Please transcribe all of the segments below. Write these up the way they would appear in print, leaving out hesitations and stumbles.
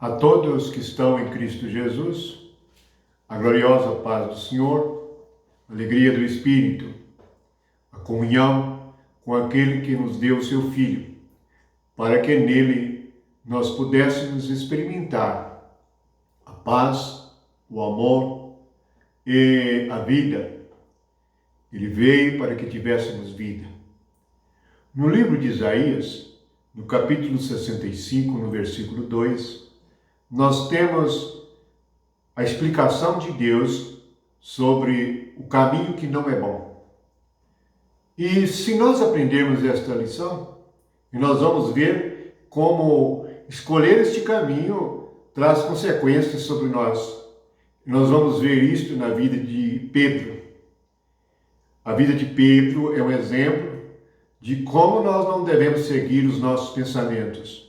A todos que estão em Cristo Jesus, a gloriosa paz do Senhor, a alegria do Espírito, a comunhão com aquele que nos deu o seu Filho, para que nele nós pudéssemos experimentar a paz, o amor e a vida. Ele veio para que tivéssemos vida. No livro de Isaías, no capítulo 65, no versículo 2, nós temos a explicação de Deus sobre o caminho que não é bom. E se nós aprendermos esta lição, nós vamos ver como escolher este caminho traz consequências sobre nós. Nós vamos ver isto na vida de Pedro. A vida de Pedro é um exemplo de como nós não devemos seguir os nossos pensamentos.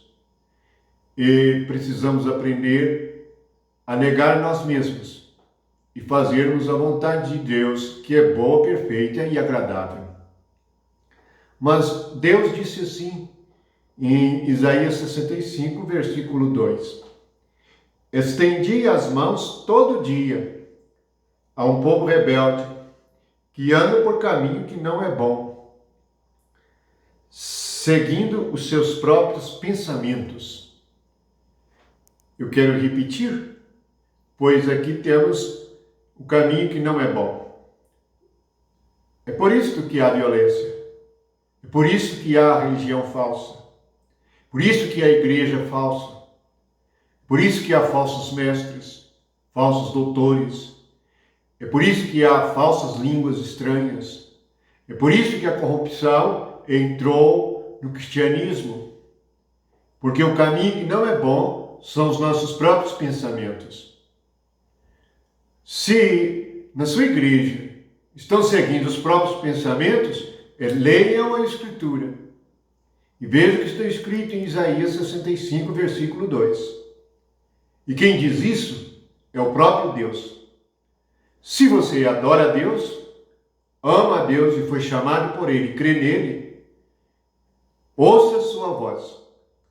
E precisamos aprender a negar nós mesmos e fazermos a vontade de Deus, que é boa, perfeita e agradável. Mas Deus disse assim, em Isaías 65, versículo 2: Estendi as mãos todo dia a um povo rebelde, que anda por caminho que não é bom, seguindo os seus próprios pensamentos. Eu quero repetir, pois aqui temos o caminho que não é bom. É por isso que há violência, é por isso que há religião falsa, por isso que há igreja falsa, por isso que há falsos mestres, falsos doutores, é por isso que há falsas línguas estranhas, é por isso que a corrupção entrou no cristianismo, porque o caminho que não é bom são os nossos próprios pensamentos. Se na sua igreja estão seguindo os próprios pensamentos, leiam a Escritura e vejam o que está escrito em Isaías 65, versículo 2. E quem diz isso é o próprio Deus. Se você adora a Deus, ama a Deus e foi chamado por Ele, crê nele, ouça a sua voz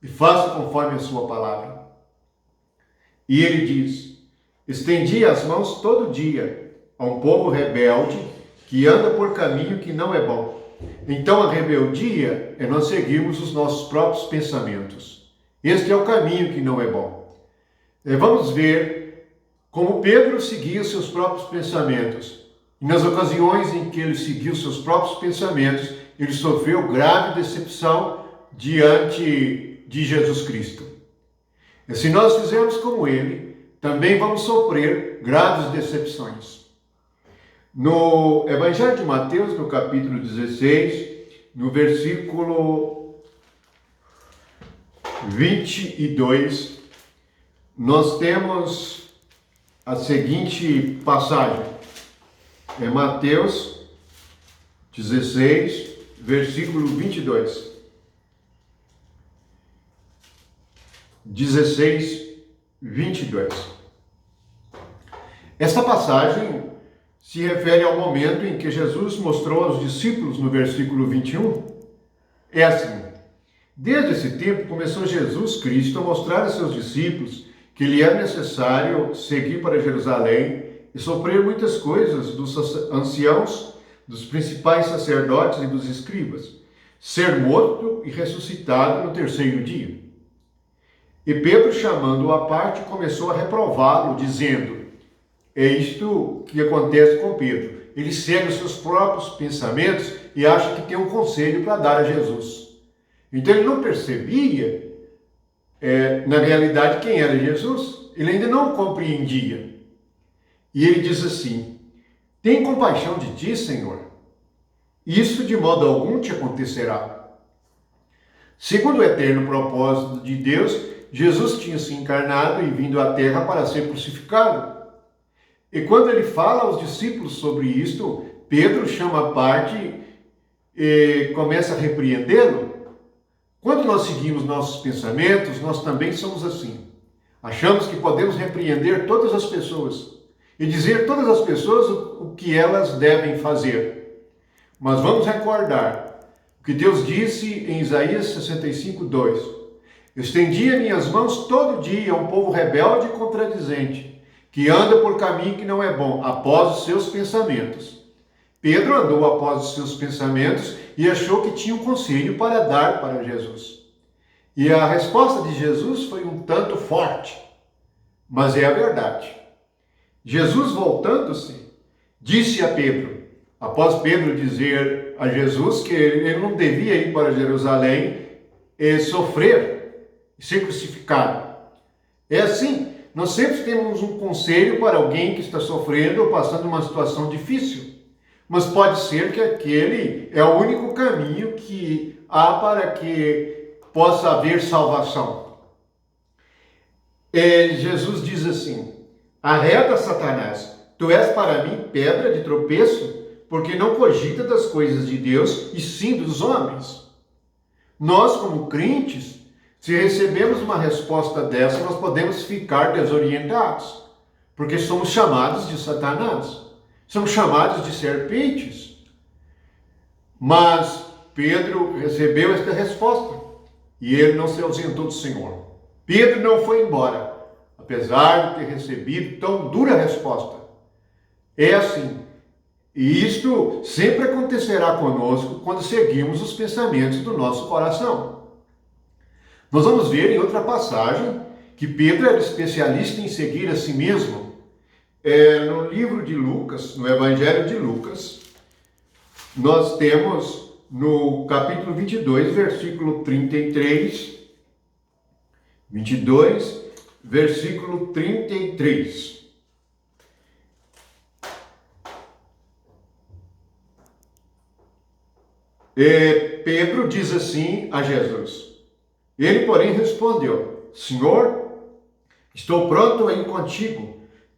e faça conforme a sua palavra. E ele diz: Estendi as mãos todo dia a um povo rebelde que anda por caminho que não é bom. Então a rebeldia é nós seguirmos os nossos próprios pensamentos. Este é o caminho que não é bom. Vamos ver como Pedro seguia seus próprios pensamentos. E nas ocasiões em que ele seguiu seus próprios pensamentos, ele sofreu grave decepção diante de Jesus Cristo. E se nós fizermos como ele, também vamos sofrer graves decepções. No Evangelho de Mateus, no capítulo 16, no versículo 22, nós temos a seguinte passagem. É Mateus 16, versículo 22. 16, 22. Esta passagem se refere ao momento em que Jesus mostrou aos discípulos, no versículo 21, é assim: Desde esse tempo começou Jesus Cristo a mostrar a seus discípulos que lhe é necessário seguir para Jerusalém e sofrer muitas coisas dos anciãos, dos principais sacerdotes e dos escribas, ser morto e ressuscitado no terceiro dia. E Pedro, chamando-o à parte, começou a reprová-lo, dizendo: É isto que acontece com Pedro. Ele segue os seus próprios pensamentos e acha que tem um conselho para dar a Jesus. Então ele não percebia, na realidade, quem era Jesus. Ele ainda não compreendia. E ele diz assim: Tem compaixão de ti, Senhor. Isso de modo algum te acontecerá. Segundo o eterno propósito de Deus, Jesus tinha se encarnado e vindo à terra para ser crucificado. E quando ele fala aos discípulos sobre isto, Pedro chama à parte e começa a repreendê-lo. Quando nós seguimos nossos pensamentos, nós também somos assim. Achamos que podemos repreender todas as pessoas e dizer a todas as pessoas o que elas devem fazer. Mas vamos recordar o que Deus disse em Isaías 65, 2. Estendia minhas mãos todo dia a um povo rebelde e contradizente, que anda por caminho que não é bom, após os seus pensamentos. Pedro andou após os seus pensamentos e achou que tinha um conselho para dar para Jesus. E a resposta de Jesus foi um tanto forte, mas é a verdade. Jesus, voltando-se, disse a Pedro, após Pedro dizer a Jesus que ele não devia ir para Jerusalém e sofrer, ser crucificado. É assim, nós sempre temos um conselho para alguém que está sofrendo ou passando uma situação difícil. Mas pode ser que aquele é o único caminho que há para que possa haver salvação. Jesus diz assim, arreda, Satanás, tu és para mim pedra de tropeço, porque não cogita das coisas de Deus, e sim dos homens. Nós, como crentes, se recebemos uma resposta dessa, nós podemos ficar desorientados, porque somos chamados de Satanás. Somos chamados de serpentes. Mas Pedro recebeu esta resposta e ele não se ausentou do Senhor. Pedro não foi embora, apesar de ter recebido tão dura resposta. É assim. E isto sempre acontecerá conosco quando seguimos os pensamentos do nosso coração. Nós vamos ver em outra passagem que Pedro era especialista em seguir a si mesmo. No livro de Lucas, no Evangelho de Lucas, nós temos no capítulo 22, versículo 33, 22, versículo 33. Pedro diz assim a Jesus. Ele, porém, respondeu, Senhor, estou pronto a ir contigo,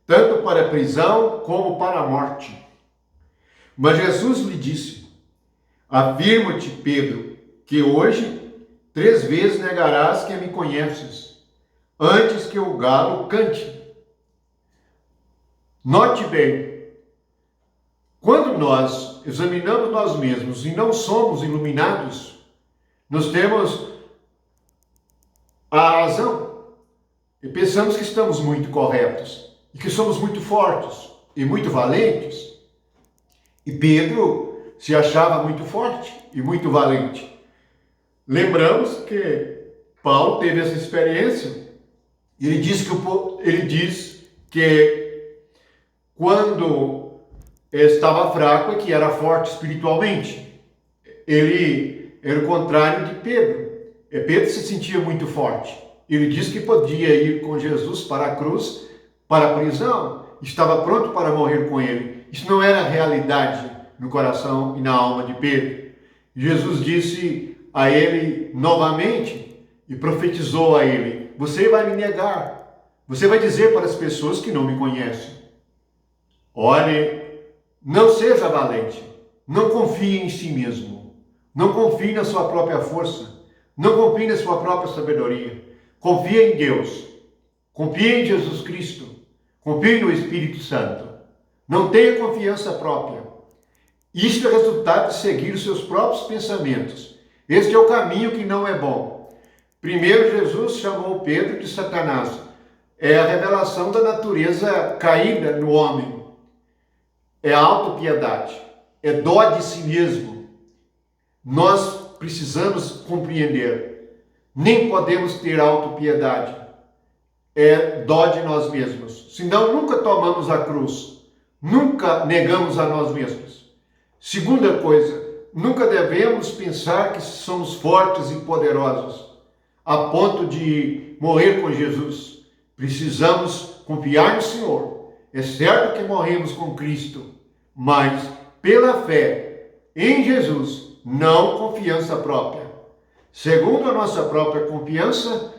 tanto para a prisão como para a morte. Mas Jesus lhe disse, afirmo-te, Pedro, que hoje 3 vezes negarás que me conheces, antes que o galo cante. Note bem, quando nós examinamos nós mesmos e não somos iluminados, nós temos a razão e pensamos que estamos muito corretos. E que somos muito fortes e muito valentes. E Pedro se achava muito forte e muito valente. Lembramos que Paulo teve essa experiência. Ele diz que quando estava fraco é que era forte espiritualmente. Ele era o contrário de Pedro. Pedro se sentia muito forte. Ele disse que podia ir com Jesus para a cruz, para a prisão, estava pronto para morrer com ele. Isso não era realidade no coração e na alma de Pedro. Jesus disse a ele novamente e profetizou a ele, você vai me negar, você vai dizer para as pessoas que não me conhecem. Olhe, não seja valente, não confie em si mesmo, não confie na sua própria força, não confie na sua própria sabedoria, confie em Deus, confie em Jesus Cristo, confie no Espírito Santo. Não tenha confiança própria. Isto é resultado de seguir os seus próprios pensamentos. Este é o caminho que não é bom. Primeiro, Jesus chamou Pedro de Satanás. É a revelação da natureza caída no homem. É a autopiedade. É dó de si mesmo. Nós precisamos compreender. Nem podemos ter autopiedade. É dó de nós mesmos. Senão nunca tomamos a cruz. Nunca negamos a nós mesmos. Segunda coisa, nunca devemos pensar que somos fortes e poderosos a ponto de morrer com Jesus. Precisamos confiar no Senhor. É certo que morremos com Cristo, mas pela fé em Jesus, não confiança própria. Segundo a nossa própria confiança,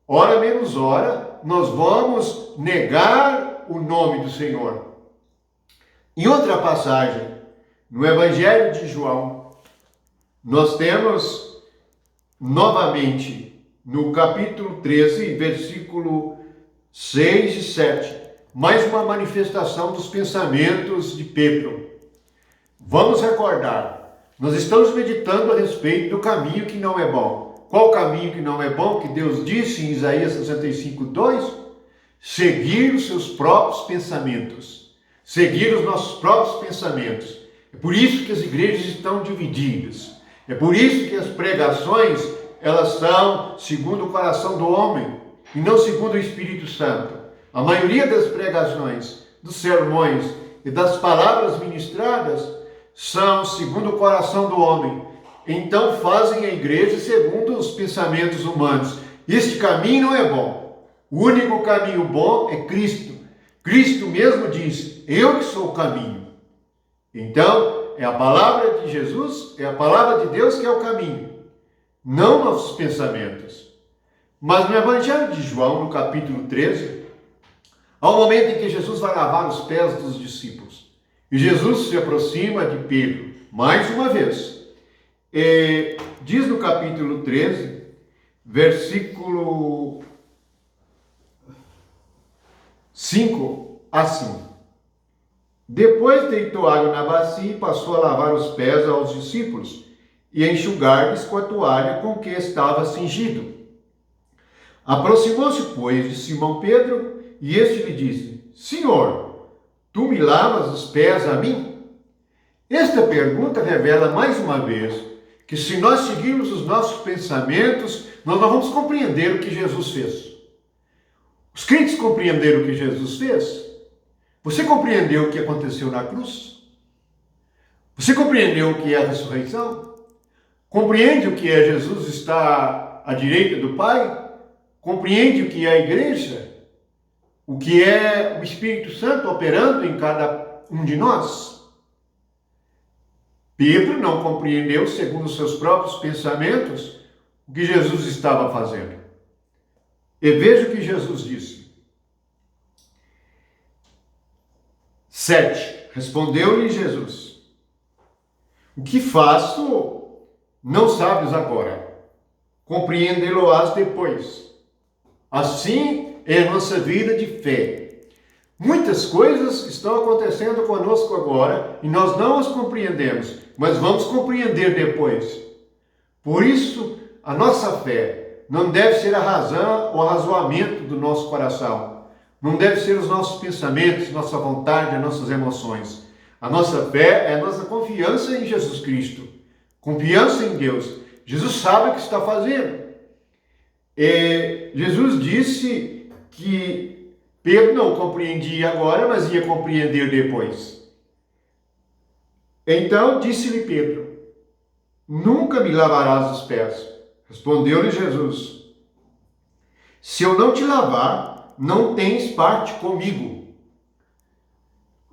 ora menos ora, nós vamos negar o nome do Senhor. Em outra passagem, no Evangelho de João, nós temos novamente no capítulo 13, versículo 6 e 7, mais uma manifestação dos pensamentos de Pedro. Vamos recordar, nós estamos meditando a respeito do caminho que não é bom. Qual caminho que não é bom, que Deus disse em Isaías 65:2? Seguir os seus próprios pensamentos. Seguir os nossos próprios pensamentos. É por isso que as igrejas estão divididas. É por isso que as pregações, elas são segundo o coração do homem e não segundo o Espírito Santo. A maioria das pregações, dos sermões e das palavras ministradas são segundo o coração do homem. Então fazem a igreja segundo os pensamentos humanos. Este caminho não é bom. O único caminho bom é Cristo. Cristo mesmo diz: eu que sou o caminho. Então, é a palavra de Jesus, é a palavra de Deus que é o caminho, não nossos pensamentos. Mas no Evangelho de João, no capítulo 13, há um momento em que Jesus vai lavar os pés dos discípulos. E Jesus se aproxima de Pedro, mais uma vez. E diz no capítulo 13, versículo 5, assim: depois deitou água na bacia e passou a lavar os pés aos discípulos e a enxugar-lhes com a toalha com que estava cingido. Aproximou-se, pois, de Simão Pedro e este lhe disse: Senhor, tu me lavas os pés a mim? Esta pergunta revela mais uma vez que se nós seguirmos os nossos pensamentos, nós não vamos compreender o que Jesus fez. Os crentes compreenderam o que Jesus fez? Você compreendeu o que aconteceu na cruz? Você compreendeu o que é a ressurreição? Compreende o que é Jesus estar à direita do Pai? Compreende o que é a igreja? O que é o Espírito Santo operando em cada um de nós? Pedro não compreendeu, segundo os seus próprios pensamentos, o que Jesus estava fazendo. E veja o que Jesus disse. 7. Respondeu-lhe Jesus: o que faço não sabes agora, compreendê-lo-ás depois. Assim é a nossa vida de fé. Muitas coisas estão acontecendo conosco agora e nós não as compreendemos, mas vamos compreender depois. Por isso, a nossa fé não deve ser a razão ou arrazoamento do nosso coração. Não deve ser os nossos pensamentos, nossa vontade, as nossas emoções. A nossa fé é a nossa confiança em Jesus Cristo. Confiança em Deus. Jesus sabe o que está fazendo. Jesus disse que Pedro não compreendia agora, mas ia compreender depois. Então disse-lhe Pedro: nunca me lavarás os pés. Respondeu-lhe Jesus: se eu não te lavar, não tens parte comigo.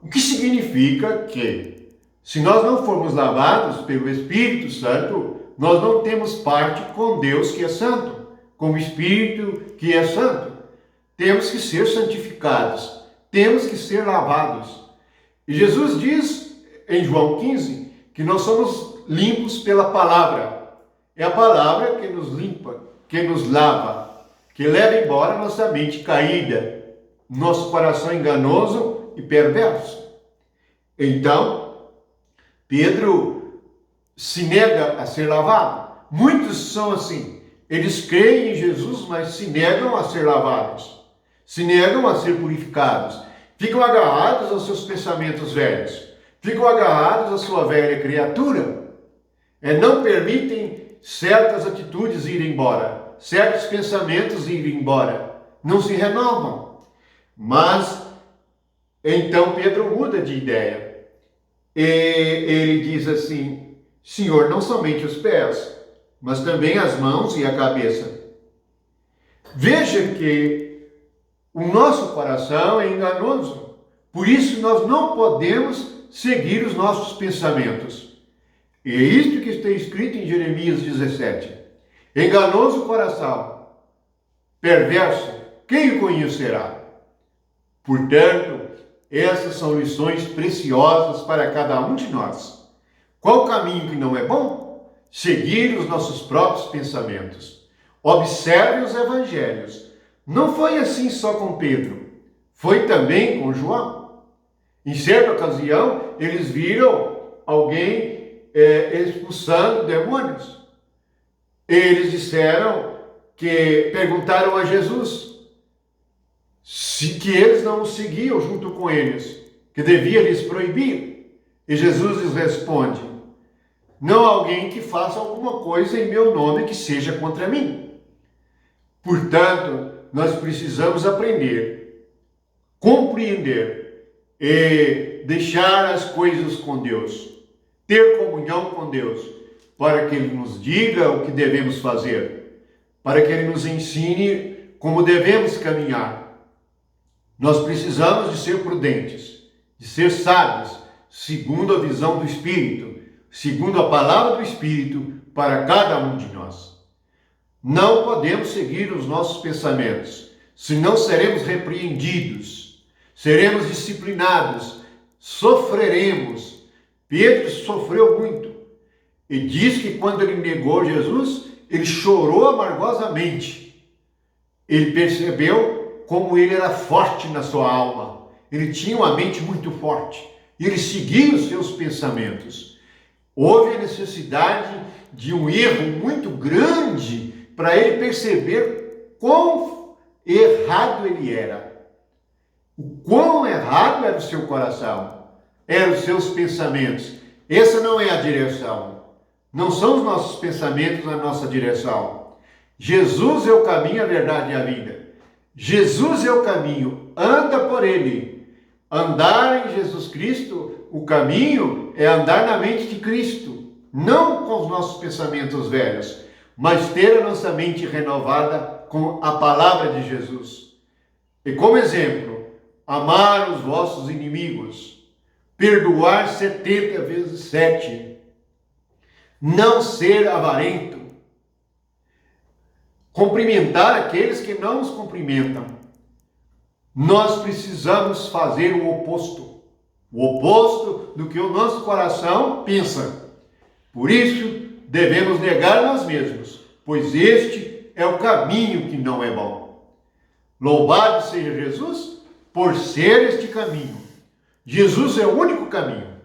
O que significa que, se nós não formos lavados pelo Espírito Santo, nós não temos parte com Deus que é santo, com o Espírito que é santo. Temos que ser santificados, temos que ser lavados. E Jesus diz em João 15 que nós somos limpos pela palavra. É a palavra que nos limpa, que nos lava, que leva embora nossa mente caída, nosso coração enganoso e perverso. Então, Pedro se nega a ser lavado. Muitos são assim. Eles creem em Jesus, mas se negam a ser lavados. Se negam a ser purificados. Ficam agarrados aos seus pensamentos velhos. Ficam agarrados à sua velha criatura. Não permitem certas atitudes irem embora. Certos pensamentos irem embora, não se renovam. Mas, então Pedro muda de ideia. E ele diz assim: Senhor, não somente os pés, mas também as mãos e a cabeça. Veja que o nosso coração é enganoso. Por isso nós não podemos seguir os nossos pensamentos. E é isto que está escrito em Jeremias 17. Enganoso coração, perverso, quem o conhecerá? Portanto, essas são lições preciosas para cada um de nós. Qual o caminho que não é bom? Seguir os nossos próprios pensamentos. Observe os evangelhos. Não foi assim só com Pedro, foi também com João. Em certa ocasião, eles viram alguém expulsando demônios. eles perguntaram a Jesus que eles não o seguiam junto com eles, que devia lhes proibir. E Jesus lhes responde: não há alguém que faça alguma coisa em meu nome que seja contra mim. Portanto, nós precisamos aprender, compreender e deixar as coisas com Deus, ter comunhão com Deus, para que Ele nos diga o que devemos fazer, para que Ele nos ensine como devemos caminhar. Nós precisamos de ser prudentes, de ser sábios, segundo a visão do Espírito, segundo a palavra do Espírito para cada um de nós. Não podemos seguir os nossos pensamentos, senão seremos repreendidos, seremos disciplinados, sofreremos. Pedro sofreu muito e diz que quando ele negou Jesus, ele chorou amargosamente. Ele percebeu como ele era forte na sua alma. Ele tinha uma mente muito forte. Ele seguia os seus pensamentos. Houve a necessidade de um erro muito grande para ele perceber quão errado ele era. O quão errado era o seu coração, eram os seus pensamentos. Essa não é a direção. Não são os nossos pensamentos a nossa direção. Jesus é o caminho, a verdade e a vida. Jesus é o caminho, anda por ele. Andar em Jesus Cristo, o caminho é andar na mente de Cristo, não com os nossos pensamentos velhos, mas ter a nossa mente renovada com a palavra de Jesus. E como exemplo, amar os vossos inimigos, perdoar 70 vezes 7, não ser avarento, cumprimentar aqueles que não nos cumprimentam. Nós precisamos fazer o oposto do que o nosso coração pensa. Por isso, devemos negar nós mesmos, pois este é o caminho que não é bom. Louvado seja Jesus por ser este caminho. Jesus é o único caminho,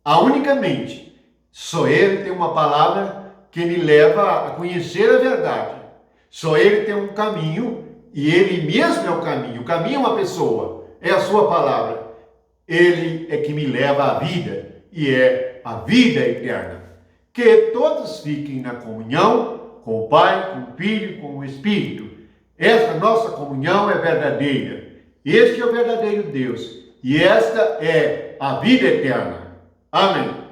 a única mente. Só Ele tem uma palavra que me leva a conhecer a verdade. Só Ele tem um caminho e Ele mesmo é o caminho. O caminho é uma pessoa, é a sua palavra. Ele é que me leva à vida e é a vida eterna. Que todos fiquem na comunhão com o Pai, com o Filho e com o Espírito. Esta nossa comunhão é verdadeira. Este é o verdadeiro Deus. E esta é a vida eterna. Amém.